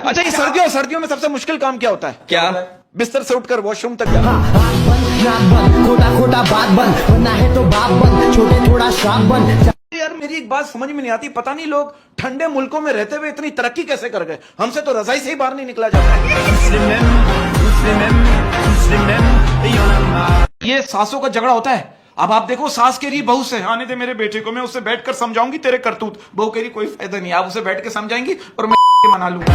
अच्छा, ये सर्दियों में सबसे मुश्किल काम क्या होता है? क्या? बिस्तर से उठकर वॉशरूम तक जाना। खोटा खोटा बात बन, बनना है तो बाप बन, छोटे थोड़ा श्राप बन। यार मेरी एक बात समझ में नहीं आती, पता नहीं लोग ठंडे मुल्कों में रहते हुए इतनी तरक्की कैसे कर गए। हमसे तो रजाई से ही बाहर नहीं निकला जाता। ये सासों का झगड़ा होता है। अब आप देखो, सास कह रही बहू से, आने दे मेरे बेटे को, मैं उससे बैठकर समझाऊंगी तेरे करतूत। बहू कह रही कोई फायदा नहीं, आप उसे बैठ के समझाएंगी और मैं मना लूंगा।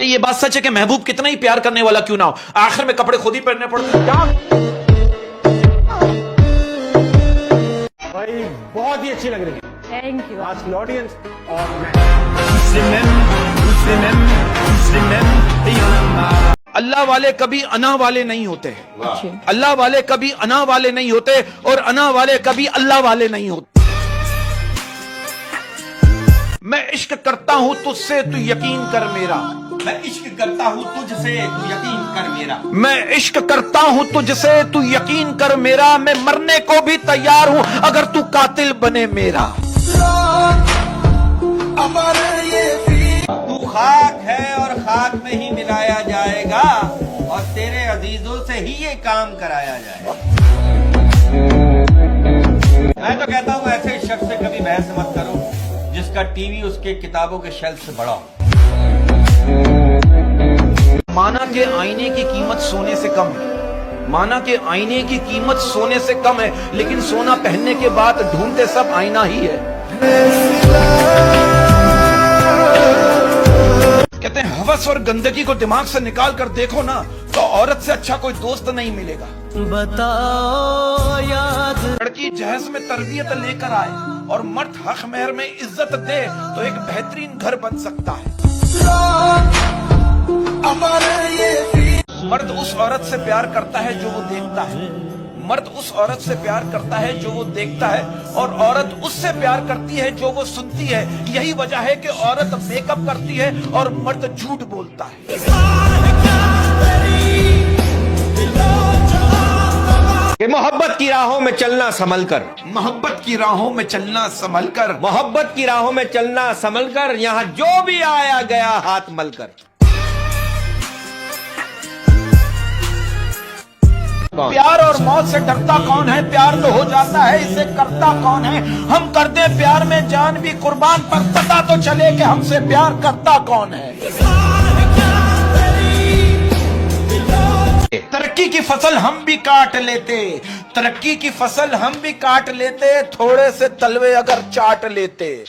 ये बात सच है कि महबूब कितना ही प्यार करने वाला क्यों ना हो, आखिर में कपड़े खुद ही पहनने पड़ते हैं। भाई बहुत ही अच्छी लग रही है। Thank you. आज ऑडियंस और अल्लाह वाले कभी अना वाले नहीं होते। अल्लाह वाले कभी अना वाले नहीं होते और अना वाले कभी अल्लाह वाले नहीं होते। मैं इश्क करता हूं तुझसे, तू यकीन कर मेरा। मैं इश्क करता हूँ तुझसे, तू यकीन कर मेरा। मैं इश्क करता हूं तुझसे, तू यकीन कर मेरा। मैं मरने को भी तैयार हूं अगर तू कातिल बने मेरा। तू खाक है और खाक में ही मिलाया जाएगा और तेरे अजीजों से ही ये काम कराया जाएगा। मैं तो कहता हूँ ऐसे शख्स से कभी बहस मत करो जिसका टीवी उसके किताबों के शेल्फ से बड़ा हो। माना के आईने की कीमत सोने से कम है। माना के आईने की कीमत सोने से कम है, लेकिन सोना पहनने के बाद ढूंढते सब आईना ही है। कहते हैं हवस और गंदगी को दिमाग से निकाल कर देखो ना, तो औरत से अच्छा कोई दोस्त नहीं मिलेगा। बताओ याद लड़की जहेज में तरबियत लेकर आए और मर्द हक मेहर में इज्जत दे तो एक बेहतरीन घर बन सकता है। मर्द उस औरत से प्यार करता है जो वो देखता है। मर्द उस औरत से प्यार करता है जो वो देखता है, और औरत उससे प्यार करती है जो वो सुनती है। यही वजह है कि औरत मेकअप करती है और मर्द झूठ बोलता है। कि मोहब्बत की राहों में चलना संभल कर, मोहब्बत की राहों में चलना संभल कर, मोहब्बत की राहों में चलना संभल कर, यहाँ जो भी आया गया हाथ मल कर। प्यार और मौत से डरता कौन है? प्यार तो हो जाता है, इसे करता कौन है? हम कर दे प्यार में जान भी कुर्बान, पर पता तो चले कि हमसे प्यार करता कौन है। तरक्की की फसल हम भी काट लेते, तरक्की की फसल हम भी काट लेते, थोड़े से तलवे अगर चाट लेते।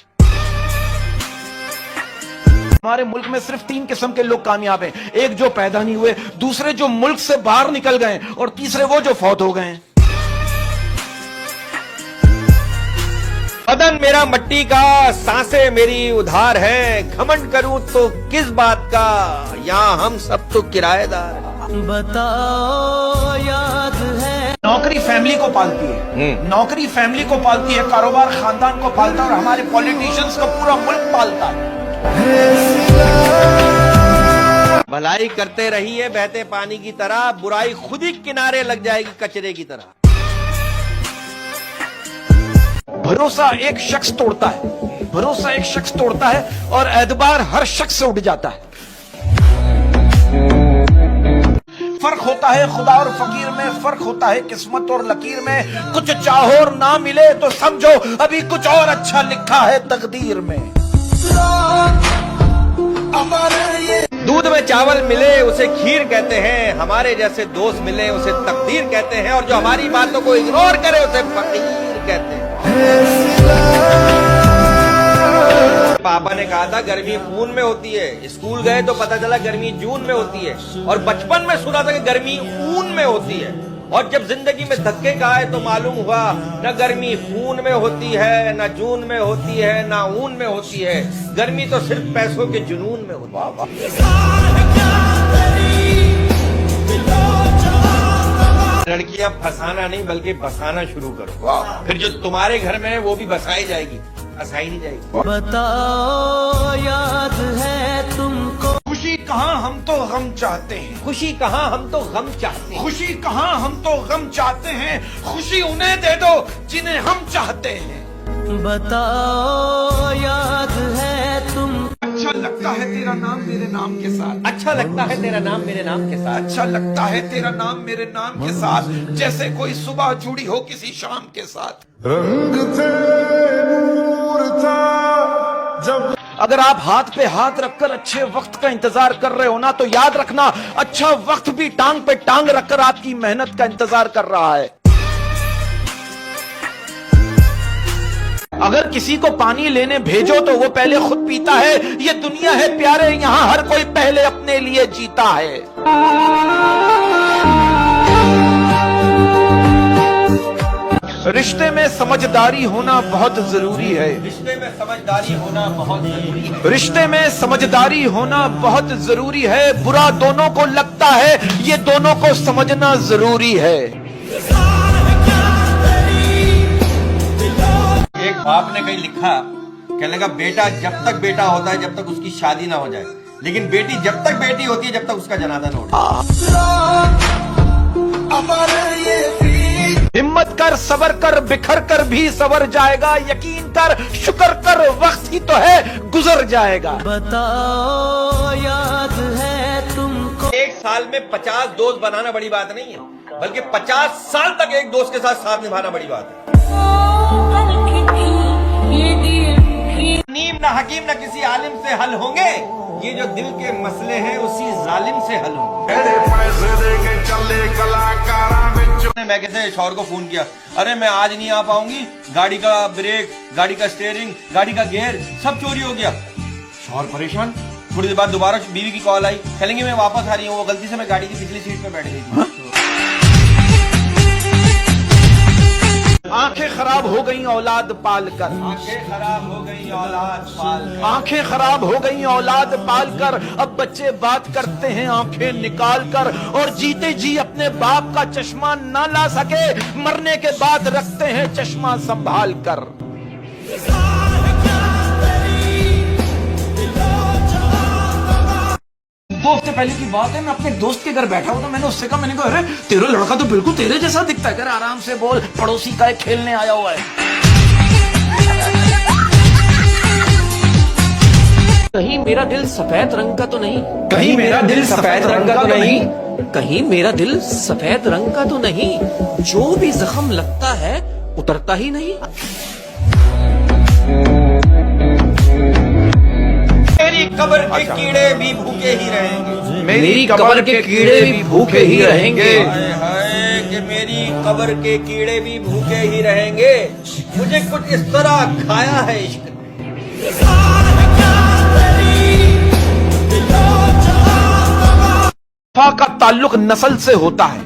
हमारे मुल्क में सिर्फ 3 किस्म के लोग कामयाब हैं। एक जो पैदा नहीं हुए, दूसरे जो मुल्क से बाहर निकल गए, और तीसरे वो जो फौत हो गए। बदन मेरा मट्टी का, सांसें मेरी उधार है, घमंड करूं तो किस बात का, यहाँ हम सब तो किराएदार हैं। बताओ याद है। नौकरी फैमिली को पालती है, नौकरी फैमिली को पालती है, कारोबार खानदान को पालता है, और हमारे पॉलिटिशियंस को पूरा मुल्क पालता है। भलाई करते रहिए बहते पानी की तरह, बुराई खुद ही किनारे लग जाएगी कचरे की तरह। भरोसा एक शख्स तोड़ता है, भरोसा एक शख्स तोड़ता है, और एतबार हर शख्स से उठ जाता है। फर्क होता है खुदा और फकीर में, फर्क होता है किस्मत और लकीर में। कुछ चाहो और ना मिले तो समझो अभी कुछ और अच्छा लिखा है तकदीर में। दूध में चावल मिले उसे खीर कहते हैं, हमारे जैसे दोस्त मिले उसे तकदीर कहते हैं, और जो हमारी बातों को इग्नोर करे उसे फकीर कहते हैं। पापा ने कहा था गर्मी खून में होती है, स्कूल गए तो पता चला गर्मी जून में होती है, और बचपन में सुना था कि गर्मी ऊन में होती है, और जब जिंदगी में धक्के खाए तो मालूम हुआ न गर्मी खून में होती है, न जून में होती है, न ऊन में होती है, गर्मी तो सिर्फ पैसों के जुनून में होती है। लड़कियां फंसाना नहीं बल्कि बसाना शुरू करो, फिर जो तुम्हारे घर में है वो भी बसाई जाएगी, फंसाई नहीं जाएगी। बताओ याद है तुमको। खुशी कहाँ हम तो गम चाहते हैं, खुशी कहाँ हम तो गम चाहते हैं, खुशी कहाँ हम तो गम चाहते हैं, खुशी उन्हें दे दो जिन्हें हम चाहते हैं। बताओ याद है तुम। अच्छा लगता है तेरा नाम मेरे नाम के साथ, अच्छा लगता है तेरा नाम मेरे नाम के साथ, अच्छा लगता है तेरा नाम मेरे नाम के साथ, जैसे कोई सुबह जुड़ी हो किसी शाम के साथ। रंग थे नूर था जब अगर आप हाथ पे हाथ रखकर अच्छे वक्त का इंतजार कर रहे हो ना, तो याद रखना अच्छा वक्त भी टांग पे टांग रखकर आपकी मेहनत का इंतजार कर रहा है। अगर किसी को पानी लेने भेजो तो वो पहले खुद पीता है। ये दुनिया है प्यारे, यहाँ हर कोई पहले अपने लिए जीता है। रिश्ते में समझदारी होना बहुत जरूरी है। रिश्ते में समझदारी होना बहुत जरूरी है। रिश्ते में समझदारी होना बहुत जरूरी है। बुरा दोनों को लगता है, ये दोनों को समझना जरूरी है। एक बाप ने कहीं लिखा, कहने लगा बेटा जब तक बेटा होता है जब तक उसकी शादी ना हो जाए, लेकिन बेटी जब तक बेटी होती है जब तक उसका जनाजा ना उठे। हिम्मत कर, सबर कर, बिखर कर भी सवर जाएगा। यकीन कर, शुक्र कर, वक्त ही तो है गुजर जाएगा। बताओ याद है तुमको। एक साल में 50 दोस्त बनाना बड़ी बात नहीं है, बल्कि 50 साल तक एक दोस्त के साथ निभाना बड़ी बात है। नीम ना हकीम ना किसी आलिम से हल होंगे, ये जो दिल के मसले हैं उसी जालिम से हल होंगे। पैसे देके चले कलाकारा में मैं किसी शौहर को फोन किया, अरे मैं आज नहीं आ पाऊंगी, गाड़ी का ब्रेक, गाड़ी का स्टीयरिंग, गाड़ी का गियर सब चोरी हो गया। शौहर परेशान। थोड़ी देर बाद दोबारा बीवी की कॉल आई, कहेंगे मैं वापस आ रही हूँ, वो गलती से मैं गाड़ी की पिछली सीट पे बैठ गई थी। आंखें खराब हो गई औलाद पालकर, आंखें खराब हो गई औलाद पालकर, आंखें खराब हो गई औलाद पालकर। अब बच्चे बात करते हैं आंखें निकाल कर, और जीते जी अपने बाप का चश्मा ना ला सके, मरने के बाद रखते हैं चश्मा संभाल कर। दो हफ्ते पहले की बात है, मैं अपने दोस्त के घर बैठा हुआ था। मैंने उससे कहा, मैंने कहा अरे तेरा लड़का तो बिल्कुल तेरे जैसा दिखता है। कर आराम से बोल, पड़ोसी का एक खेलने आया हुआ है। कहीं मेरा दिल सफेद रंग का तो नहीं, कहीं मेरा दिल सफेद रंग का तो नहीं, कहीं मेरा दिल सफेद रंग का तो नहीं, जो भी जख्म लगता है उतरता ही नहीं। मेरी कब्र के कीड़े भी भूखे ही रहेंगे, मेरी कब्र के कीड़े भी भूखे ही रहेंगे। हाय हाय कि मेरी कब्र के कीड़े भी भूखे ही रहेंगे। मुझे कुछ इस तरह खाया है इश्क ने। वफा का ताल्लुक नस्ल से होता है।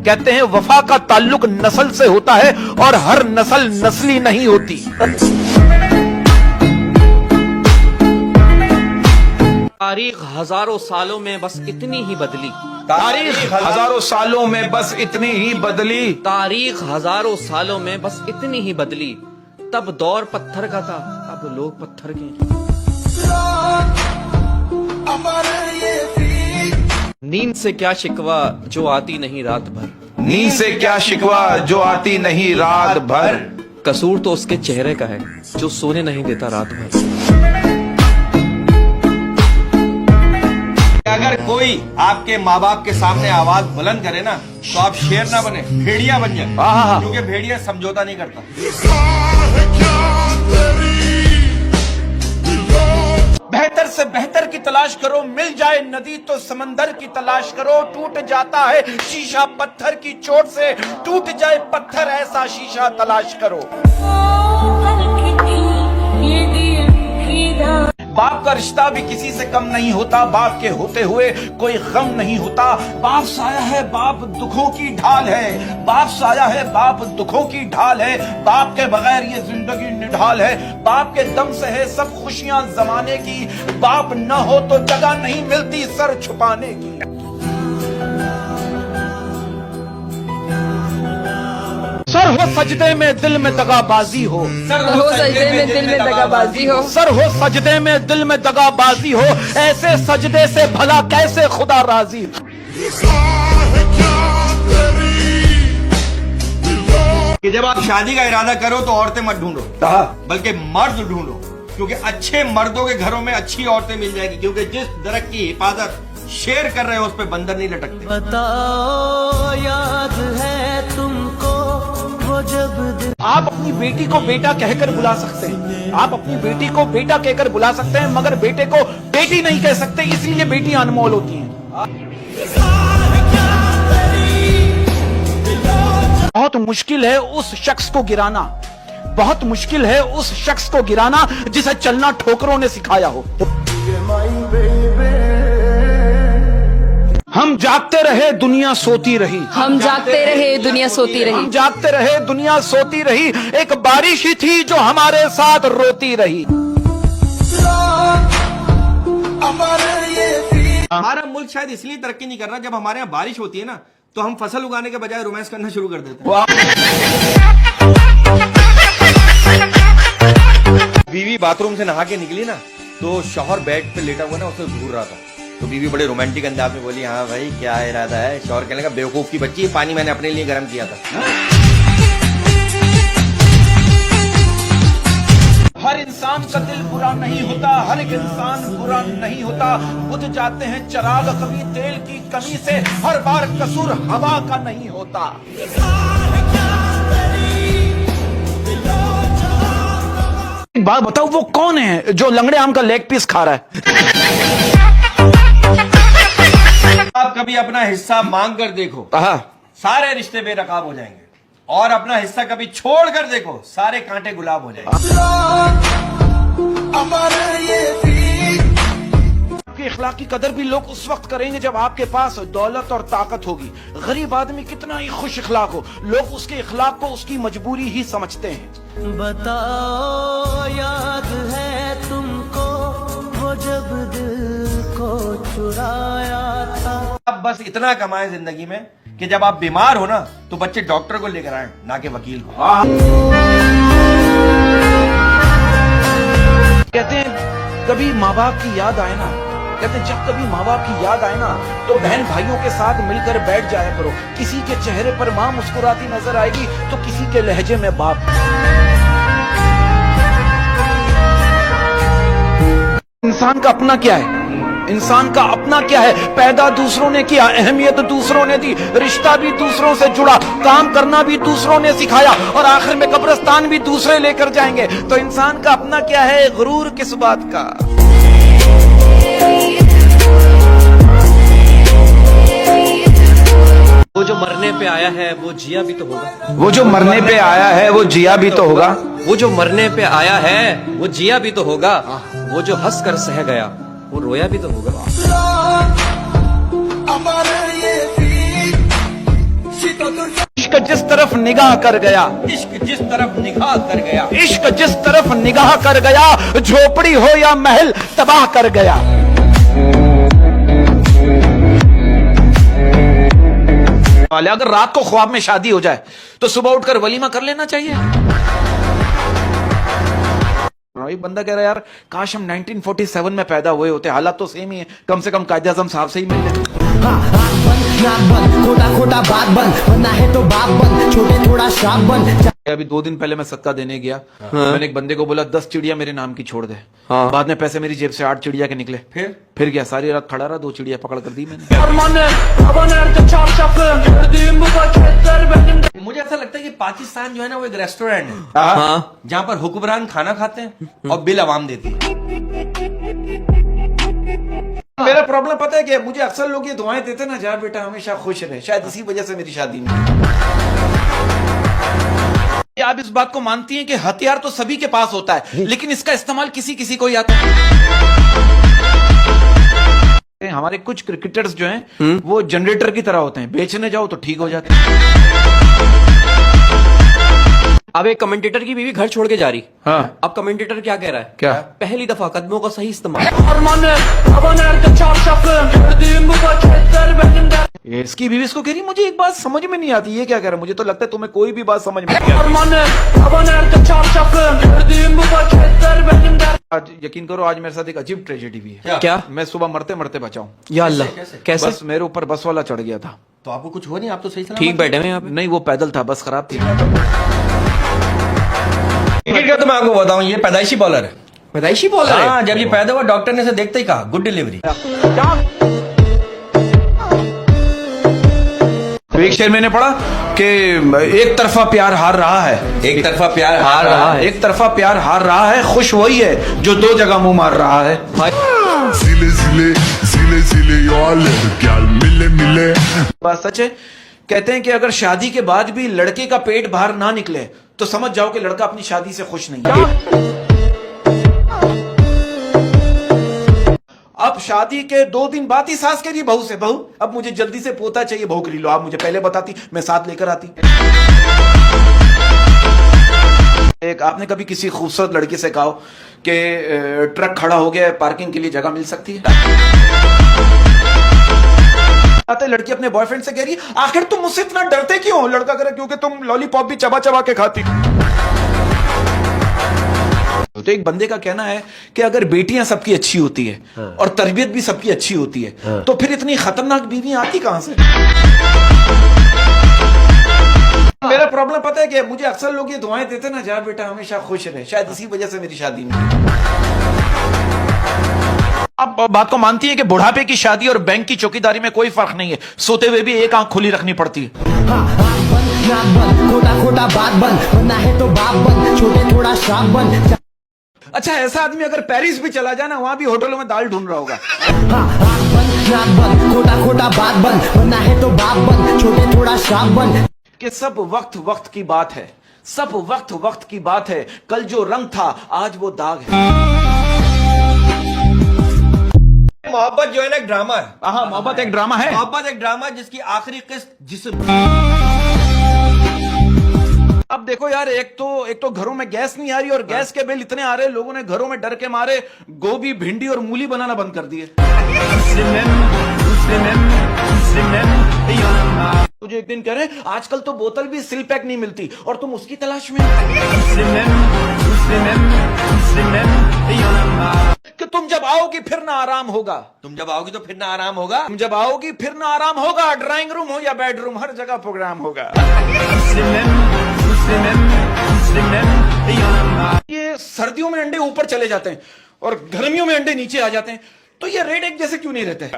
कहते हैं वफा का ताल्लुक नस्ल से होता है, और हर नस्ल नस्ली नहीं होती। तारीख हजारों सालों में बस इतनी ही बदली, तारीख हजारों सालों में बस इतनी ही बदली, तारीख हजारों सालों में बस इतनी ही बदली। तब दौर पत्थर का था, अब लोग पत्थर के। नींद से क्या शिकवा जो आती नहीं रात भर, नींद से क्या शिकवा जो आती नहीं रात भर। कसूर तो उसके चेहरे का है जो सोने नहीं देता रात भर। अगर कोई आपके माँ बाप के सामने आवाज बुलंद करे ना, तो आप शेर ना बने, भेड़िया बन जाए, क्योंकि भेड़िया समझौता नहीं करता। बेहतर से बेहतर की तलाश करो, मिल जाए नदी तो समंदर की तलाश करो। टूट जाता है शीशा पत्थर की चोट से, टूट जाए पत्थर ऐसा शीशा तलाश करो। बाप का रिश्ता भी किसी से कम नहीं होता, बाप के होते हुए कोई गम नहीं होता। बाप साया है, बाप दुखों की ढाल है, बाप साया है, बाप दुखों की ढाल है। बाप के बगैर ये जिंदगी निढाल है, बाप के दम से है सब खुशियां जमाने की। बाप न हो तो जगह नहीं मिलती सर छुपाने की। सर हो सजदे में दिल में दगाबाजी हो, सर हो सजदे में दिल में दगाबाजी हो, सर हो सजदे में दिल में दगाबाजी हो। ऐसे सजदे से भला कैसे खुदा राजी हो। कि जब आप शादी का इरादा करो तो औरतें मत ढूंढो, बल्कि मर्द ढूंढो, क्योंकि अच्छे मर्दों के घरों में अच्छी औरतें मिल जाएगी, क्योंकि जिस दरख्त की हिफाजत शेर कर रहे हो उस पे बंदर नहीं लटकते। बताओ याद है तुमको वो जब आप अपनी बेटी को बेटा कहकर बुला सकते हैं, आप अपनी बेटी को बेटा कहकर बुला सकते हैं, मगर बेटे को बेटी नहीं कह सकते, इसलिए बेटियां अनमोल होती हैं। बहुत मुश्किल है उस शख्स को गिराना, बहुत मुश्किल है उस शख्स को गिराना जिसे चलना ठोकरों ने सिखाया हो। हम जागते रहे दुनिया सोती रही, हम जागते रहे दुनिया सोती रही, हम जागते रहे दुनिया सोती रही, एक बारिश ही थी जो हमारे साथ रोती रही। हमारा मुल्क शायद इसलिए तरक्की नहीं कर रहा, जब हमारे यहाँ बारिश होती है ना तो हम फसल उगाने के बजाय रोमांस करना शुरू कर देते हैं। बीवी बाथरूम से नहा के निकली ना तो शौहर बेड पे लेटा हुआ ना उसे घूर रहा था, तो बीवी बड़े रोमांटिक अंदाज में बोली, हाँ भाई क्या इरादा है? शौहर कहने लगा, बेवकूफ की बच्ची, पानी मैंने अपने लिए गर्म किया था। हर इंसान का दिल बुरा नहीं होता, हर एक इंसान बुरा नहीं होता, बुझ जाते हैं चिराग कभी तेल की कमी से, हर बार कसूर हवा का नहीं होता। एक बात बताओ, वो कौन है जो लंगड़े आम का लेग पीस खा रहा है? आप कभी अपना हिस्सा मांग कर देखो, सारे रिश्ते बेनकाब हो जाएंगे, और अपना हिस्सा कभी छोड़ कर देखो, सारे कांटे गुलाब हो जाएंगे। आपके इखलाक की कदर भी लोग उस वक्त करेंगे जब आपके पास दौलत और ताकत होगी। गरीब आदमी कितना ही खुश इखलाक हो, लोग उसके इखलाक को उसकी मजबूरी ही समझते हैं। बताओ याद है तुमको वो जब दिल को चुराया था। आप बस इतना कमाएं जिंदगी में कि जब आप बीमार हो ना तो बच्चे डॉक्टर को लेकर आए, ना कि वकील को। कहते हैं कभी माँ बाप की याद आए ना, कहते हैं जब कभी माँ बाप की याद आए ना तो बहन भाइयों के साथ मिलकर बैठ जाया करो। किसी के चेहरे पर माँ मुस्कुराती नजर आएगी तो किसी के लहजे में बाप। इंसान का अपना क्या है? इंसान का अपना क्या है? पैदा दूसरों ने किया, अहमियत दूसरों ने दी, रिश्ता भी दूसरों से जुड़ा, काम करना भी दूसरों ने सिखाया, और आखिर में कब्रिस्तान भी दूसरे लेकर जाएंगे। तो इंसान का अपना क्या है? गुरूर किस बात का? वो जो मरने पे आया है वो जिया भी तो होगा, वो जो मरने पे आया है वो जिया भी तो होगा, वो जो मरने पे आया है वो जिया भी तो होगा, वो जो हंस कर सह गया वो रोया भी तो होगा। इश्क जिस तरफ निगाह कर गया, इश्क जिस तरफ निगाह कर गया, इश्क जिस तरफ निगाह कर गया, झोपड़ी हो या महल तबाह कर गया। वाले अगर रात को ख्वाब में शादी हो जाए तो सुबह उठकर वलीमा कर लेना चाहिए। भाई बंदा कह रहा है यार काश हम 1947 में पैदा हुए होते, हालात तो सेम ही है, कम से कम कायदे आज़म साहब से ही मिल लेते। नाक बंद, खोटा खोटा बात बंद, बनना है तो बाप बंद, छोटे थोड़ा श्राप बंद। अभी 2 दिन पहले मैं सदका देने गया, मैंने एक बंदे को बोला 10 चिड़िया मेरे नाम की छोड़ दे। बाद में पैसे मेरी जेब से 8 चिड़िया के निकले। फिर गया, सारी रात खड़ा रहा, 2 चिड़िया पकड़ कर दी मैंने। मुझे ऐसा लगता है कि पाकिस्तान जो है ना वो एक रेस्टोरेंट है जहाँ पर हुक्मरान खाना खाते हैं और बिल आवाम देती है। मेरा प्रॉब्लम पता है क्या? मुझे अक्सर लोग ये दुआएं देते ना, जा बेटा हमेशा खुश रहे, शायद इसी वजह से मेरी शादी नहीं। आप इस बात को मानती हैं कि हथियार तो सभी के पास होता है, लेकिन इसका इस्तेमाल किसी किसी को ही आता है। हमारे कुछ क्रिकेटर्स जो हैं वो जनरेटर की तरह होते हैं, बेचने जाओ तो ठीक हो जाते हैं। अब एक कमेंटेटर की बीवी घर छोड़ के जा रही। हाँ। अब कमेंटेटर क्या कह रहा है? क्या? पहली दफा कदमों का सही इस्तेमाल। इसकी बीवी इसको कह रही, मुझे एक बात समझ में नहीं आती, ये क्या कह रहा है? मुझे तो लगता है तुम्हें कोई भी बात समझ में नहीं आती। आज यकीन करो, आज मेरे साथ एक अजीब ट्रेजेडी भी है। क्या? मैं सुबह मरते मरते बचाऊं। या अल्लाह, कैसे? बस मेरे ऊपर बस वाला चढ़ गया था। तो आपको कुछ हुआ नहीं, आप तो सही सलामत ठीक बैठे हैं यहाँ पे। नहीं वो पैदल था, बस खराब थी। क्रिकेट का तो मैं आपको बताऊं, ये पैदाइशी बॉलर है। पैदाइशी बॉलर है। हाँ, जब ये पैदा हुआ डॉक्टर ने इसे देखते ही कहा गुड डिलीवरी। तो एक शेर मैंने पढ़ा कि एक तरफा प्यार हार रहा है, एक तरफा प्यार हार रहा है। एक तरफा प्यार हार रहा है, खुश वही है जो दो जगह मुंह मार रहा है। zile zile zile zile yo alerg gal mile mile बात सच है। कहते हैं कि अगर शादी के बाद भी लड़के का पेट बाहर ना निकले तो समझ जाओ कि लड़का अपनी शादी से खुश नहीं है। अब शादी के 2 दिन बाद ही सास कह रही बहू से, बहू अब मुझे जल्दी से पोता चाहिए, बहू खरीद लो, आप मुझे पहले बताती मैं साथ लेकर आती। एक आपने कभी किसी खूबसूरत लड़की से कहा कि ट्रक खड़ा हो गया है, पार्किंग के लिए जगह मिल सकती है? आते लड़की अपने बॉयफ्रेंड से कह रही आखिर तुम मुझसे इतना डरते क्यों? लड़का कह रहा क्योंकि तुम लॉलीपॉप भी चबा चबा के खाती। तो एक बंदे का कहना है कि अगर बेटियां सबकी अच्छी होती है और तरबियत भी सबकी अच्छी होती है तो फिर इतनी खतरनाक बीवियां आती कहां से? मेरा प्रॉब्लम पता है कि मुझे अक्सर लोग ये दुआएं देते ना, जा बेटा हमेशा खुश रहे, शायद इसी वजह से मेरी शादी नहीं। अब बात को मानती है कि बुढ़ापे की शादी और बैंक की चौकीदारी में कोई फर्क नहीं है, सोते हुए भी एक आंख खुली रखनी पड़ती है। खोटा खोटा बात बन, बनना है तो बाप बन, छोटे थोड़ा श्राप बन। अच्छा ऐसा आदमी अगर पेरिस भी चला जाए ना, वहां भी होटलों में दाल ढूंढ रहा होगा। खोटा खोटा बात बन, बनना है तो बाप बन, छोटे थोड़ा श्राप बन। कि सब वक्त वक्त की बात है, सब वक्त वक्त की बात है, कल जो रंग था आज वो दाग है। मोहब्बत जो है ना एक ड्रामा है। हाँ मोहब्बत एक ड्रामा है। मोहब्बत एक ड्रामा है जिसकी आखिरी किस्त जिस्म। अब देखो यार, एक तो घरों में गैस नहीं आ रही और गैस के बिल इतने आ रहे, लोगों ने घरों में डर के मारे गोभी भिंडी और मूली बनाना बंद कर दिए। तुझे एक दिन कह रहे आजकल तो बोतल भी सिल पैक नहीं मिलती और तुम उसकी तलाश में कि तुम जब आओगी फिर ना आराम होगा, तुम जब आओगी तो फिर ना आराम होगा। तुम जब आओगी फिर ना आराम होगा, ड्राइंग रूम हो या बेडरूम हर जगह प्रोग्राम होगा। ये सर्दियों में अंडे ऊपर चले जाते हैं और गर्मियों में अंडे नीचे आ जाते हैं, तो ये रेड एग जैसे क्यों नहीं रहते?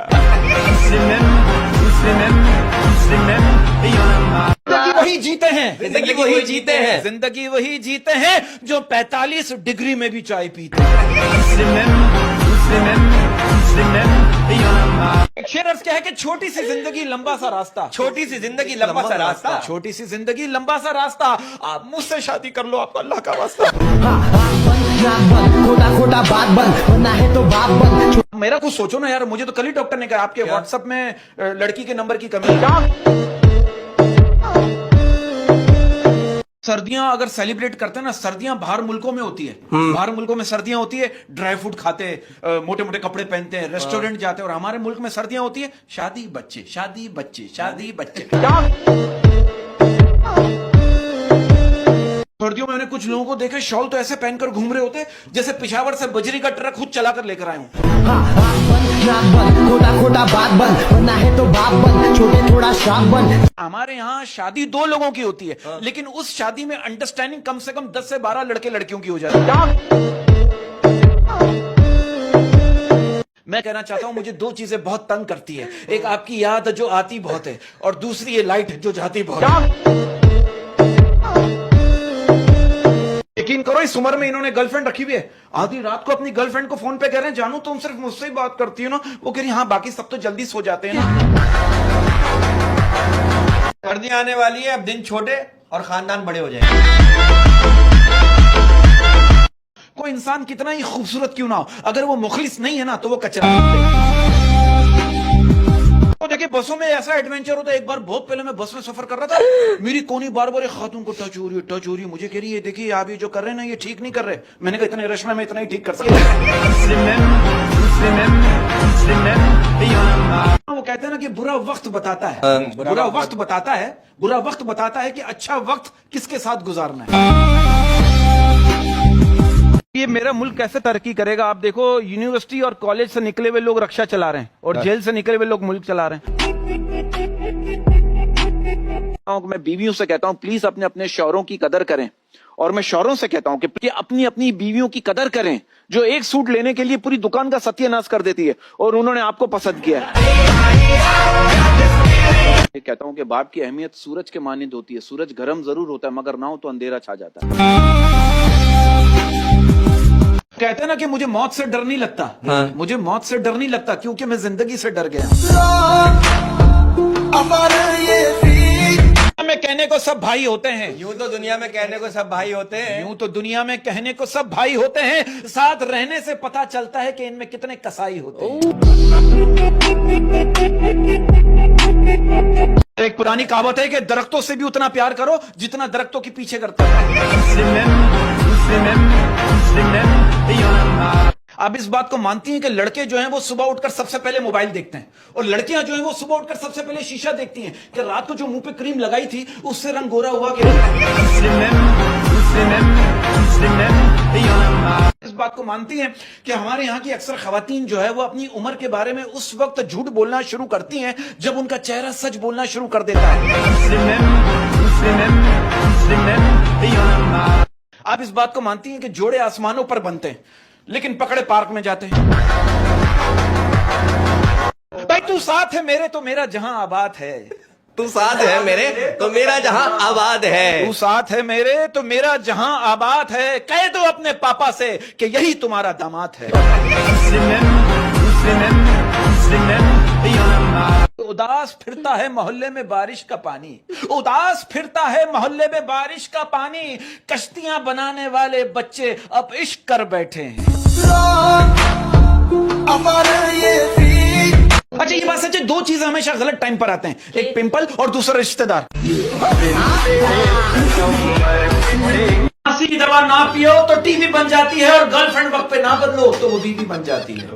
जिंदगी वही जीते हैं, जिंदगी वही जीते हैं, जिंदगी वही जीते हैं जो 45 डिग्री में भी चाय पीते हैं। एक शेर अर्ज क्या है कि छोटी सी जिंदगी लंबा सा रास्ता, छोटी सी जिंदगी लंबा सा रास्ता, छोटी सी जिंदगी लंबा सा रास्ता, आप मुझसे शादी कर लो, आपको अल्लाह का वास्ता। खोटा खोटा बात बन, बनना है तो बाप बन। मेरा कुछ सोचो ना यार, मुझे तो कल ही डॉक्टर ने कहा आपके व्हाट्सएप में लड़की के नंबर की कमी है। सर्दियां अगर सेलिब्रेट करते हैं ना, सर्दियां बाहर मुल्कों में होती है, बाहर मुल्कों में सर्दियां होती है, ड्राई फ्रूट खाते, मोटे मोटे कपड़े पहनते हैं, रेस्टोरेंट जाते हैं, और हमारे मुल्क में सर्दियां होती है शादी बच्चे शादी बच्चे शादी बच्चे। सर्दियों में मैंने कुछ लोगों को देखे शॉल तो ऐसे पहनकर घूम रहे होते जैसे पिशावर से बजरी का ट्रक खुद चलाकर लेकर आए हूं। खोटा खोटा बात बन, बनना है तो बाप बन, छोटे थोड़ा श्राप बन। हमारे यहाँ शादी 2 लोगों की होती है, लेकिन उस शादी में अंडरस्टैंडिंग कम से कम 10 से 12 लड़के लड़कियों की हो जाती है। मैं कहना चाहता हूं मुझे 2 चीजें बहुत तंग करती है, एक आपकी याद जो आती बहुत है और दूसरी ये लाइट जो जाती बहुत है। यकीन करो इस उम्र में इन्होंने गर्लफ्रेंड रखी हुई है, आधी रात को अपनी गर्लफ्रेंड को फोन पे कह रहे हैं जानू तुम सिर्फ मुझसे ही बात करती हो ना? वो कह रही हाँ बाकी सब तो जल्दी सो जाते हैं ना। सर्दियां आने वाली है, अब दिन छोटे और खानदान बड़े हो जाएंगे। कोई इंसान कितना ही खूबसूरत क्यों ना हो, अगर वो मुखलिस नहीं है ना तो वो कचरा। तो देखिए बसों में ऐसा एडवेंचर होता है, एक बार बहुत पहले मैं बस में सफर कर रहा था, मेरी कोनी बार बार एक खातून को टच हो रही है, मुझे कह रही है देखिए आप ये जो कर रहे हैं ना ये ठीक नहीं कर रहे। मैंने कहा इतने रश में मैं इतना ही ठीक कर सकता। वो कहते हैं ना कि बुरा वक्त बताता है, बुरा वक्त बताता है कि अच्छा वक्त किसके साथ गुजारना है। ये मेरा मुल्क कैसे तरक्की करेगा? आप देखो यूनिवर्सिटी और कॉलेज से निकले हुए लोग रक्षा चला रहे हैं और जेल से निकले हुए लोग मुल्क चला रहे हैं। मैं बीवियों से कहता हूं प्लीज अपने अपने शौहरों की कदर करें, और मैं शौहरों से कहता हूं कि अपनी अपनी बीवियों की कदर करें जो एक सूट लेने के लिए पूरी दुकान का सत्यानाश कर देती है, और उन्होंने आपको पसंद किया है। मैं कहता हूं कि बाप की अहमियत सूरज के मानिंद होती है। सूरज गर्म जरूर होता है मगर ना हो तो अंधेरा छा जाता है। कहते हैं ना कि मुझे मौत से डर नहीं लगता। हाँ। मुझे मौत से डर नहीं लगता क्योंकि मैं जिंदगी से डर गया। में कहने को सब भाई होते हैं, यूं तो दुनिया में कहने को सब भाई होते हैं, यूं तो दुनिया में कहने को सब भाई होते हैं, साथ रहने से पता चलता है कि इनमें कितने कसाई होते हैं। एक पुरानी कहावत है कि दरख्तों से भी उतना प्यार करो जितना दरख्तों के पीछे करता है। आप इस बात को मानती हैं कि लड़के जो हैं वो सुबह उठकर सबसे पहले मोबाइल देखते हैं, और लड़कियां जो हैं वो सुबह उठकर सबसे पहले शीशा देखती हैं कि रात को जो मुंह पे क्रीम लगाई थी उससे रंग गोरा हुआ कि इस बात को मानती हैं कि हमारे यहाँ की अक्सर खवातीन जो है वो अपनी उम्र के बारे में उस वक्त झूठ बोलना शुरू करती हैं जब उनका चेहरा सच बोलना शुरू कर देता है। आप इस बात को मानती हैं कि जोड़े आसमानों पर बनते हैं लेकिन पकड़े पार्क में जाते हैं। भाई तू साथ है मेरे तो मेरा जहां आबाद है, तू साथ है मेरे तो मेरा जहां आबाद है, तू साथ है मेरे तो मेरा जहां आबाद है, कह दो अपने पापा से कि यही तुम्हारा दामाद है। उदास फिरता है मोहल्ले में बारिश का पानी, उदास फिरता है मोहल्ले में बारिश का पानी, कश्तियां बनाने वाले बच्चे अब इश्क कर बैठे हैं। अच्छा ये बात सच है, दो चीजें हमेशा गलत टाइम पर आते हैं, एक पिंपल और दूसरा रिश्तेदार। खांसी की दवा ना पियो तो टीबी बन जाती है, और गर्लफ्रेंड वक्त पे ना बदलो तो वो बीवी बन जाती है।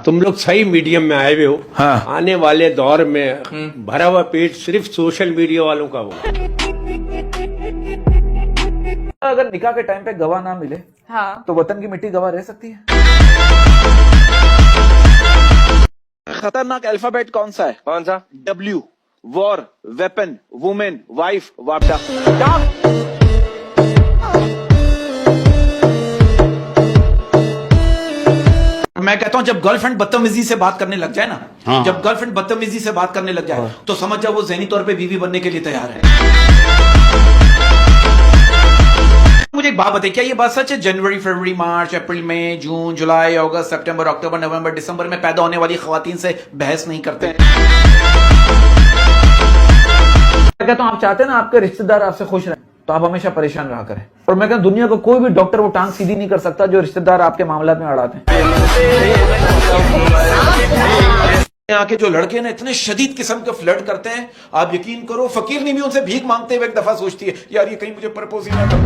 तुम लोग सही मीडियम में आए हुए हो। हाँ। आने वाले दौर में भरा हुआ पेट सिर्फ सोशल मीडिया वालों का होगा। अगर निकाह के टाइम पे गवाह ना मिले हाँ। तो वतन की मिट्टी गवाह रह सकती है? खतरनाक अल्फाबेट कौन सा है? कौन सा? W, war, weapon, women, wife, वापडा। मैं कहता हूं जब गर्लफ्रेंड बदतमीजी से बात करने लग जाए ना, हाँ। जब गर्लफ्रेंड बदतमीजी से बात करने लग जाए हाँ। तो समझ जाओ वो ज़हनी तौर पे बीवी बनने के लिए तैयार है। मुझे एक बात बताइए, क्या ये बात सच है जनवरी, फरवरी, मार्च, अप्रैल, मई, जून, जुलाई, अगस्त, सितंबर, अक्टूबर, नवंबर, दिसंबर में पैदा होने वाली खवातीन से बहस नहीं करते? मैं कहता हूं आप चाहते हैं ना आपके रिश्तेदार आपसे खुश रहें तो आप हमेशा परेशान रहा करें, और मैं कहता हूं दुनिया का कोई भी डॉक्टर वो टांग सीधी नहीं कर सकता जो रिश्तेदार आपके मामला में अड़ाते हैं। यहाँ के जो लड़के ना इतने शदीद किस्म के फ्लर्ट करते हैं, आप यकीन करो फकीर नहीं भी उनसे भीख मांगते हुए एक दफा सोचती है यार ये कहीं मुझे प्रपोज ही ना कर।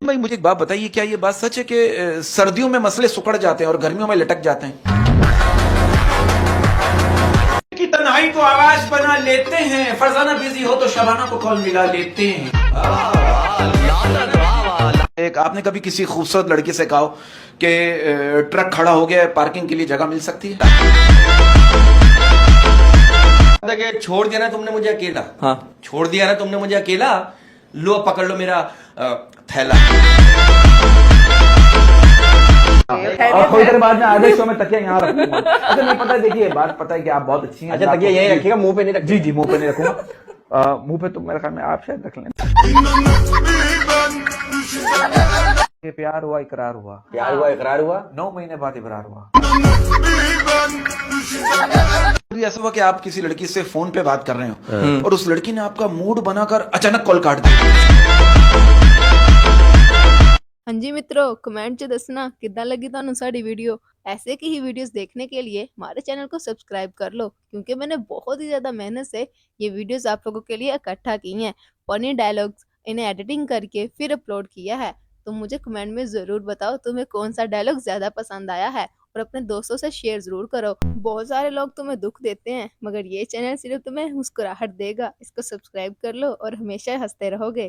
भाई मुझे एक बात बताइए, क्या ये बात सच है कि सर्दियों में मसले सुकड़ जाते हैं और गर्मियों में लटक जाते हैं? कि तन्हाई को आवाज बना लेते हैं, फरजाना बिजी हो तो शबाना को कॉल मिला लेते हैं। एक आपने कभी किसी खूबसूरत लड़की से कहा कि ट्रक खड़ा हो गया है, पार्किंग के लिए जगह मिल सकती है? छोड़ दिया ना तुमने मुझे अकेला। हाँ। छोड़ दिया ना तुमने मुझे अकेला, लो पकड़ लो मेरा थैला। और थोड़ी देर बाद में आधे शो में तकिया यहाँ रखूंगा। अच्छा नहीं पता, देखिए बात पता है कि आप बहुत अच्छी हैं। अच्छा तकिया यही रखिएगा, मुंह पे नहीं रख? जी जी मुंह पे नहीं रखूंगा। मुंह पे तो मेरे ख्याल में आप शायद रख लें। ये प्यार हुआ इकरार हुआ, प्यार हुआ इकरार हुआ, 9 महीने बाद इकरार हुआ। ऐसा हुआ कि आप किसी लड़की से फोन पे बात कर रहे हो और उस लड़की ने आपका मूड बनाकर अचानक कॉल काट दिया। ਹਾਂਜੀ ਮਿੱਤਰੋ ਕਮੈਂਟ 'ਚ ਦੱਸਣਾ ਕਿੱਦਾਂ ਲੱਗੀ ਤੁਹਾਨੂੰ ਸਾਡੀ वीडियो। ऐसे की ही वीडियोस देखने के लिए हमारे चैनल को सब्सक्राइब कर लो, क्योंकि मैंने बहुत ही ज़्यादा मेहनत से ये वीडियोस आप लोगों के लिए इकट्ठा की हैं, फनी डायलॉग्स इन्हें एडिटिंग करके फिर अपलोड किया है। तो मुझे कमेंट में ज़रूर बताओ तुम्हें कौन सा डायलॉग ज़्यादा पसंद आया है, और अपने दोस्तों से शेयर ज़रूर करो। बहुत सारे लोग तुम्हें दुख देते हैं मगर ये चैनल सिर्फ तुम्हें मुस्कुराहट देगा। इसको सब्सक्राइब कर लो और हमेशा हंसते रहोगे।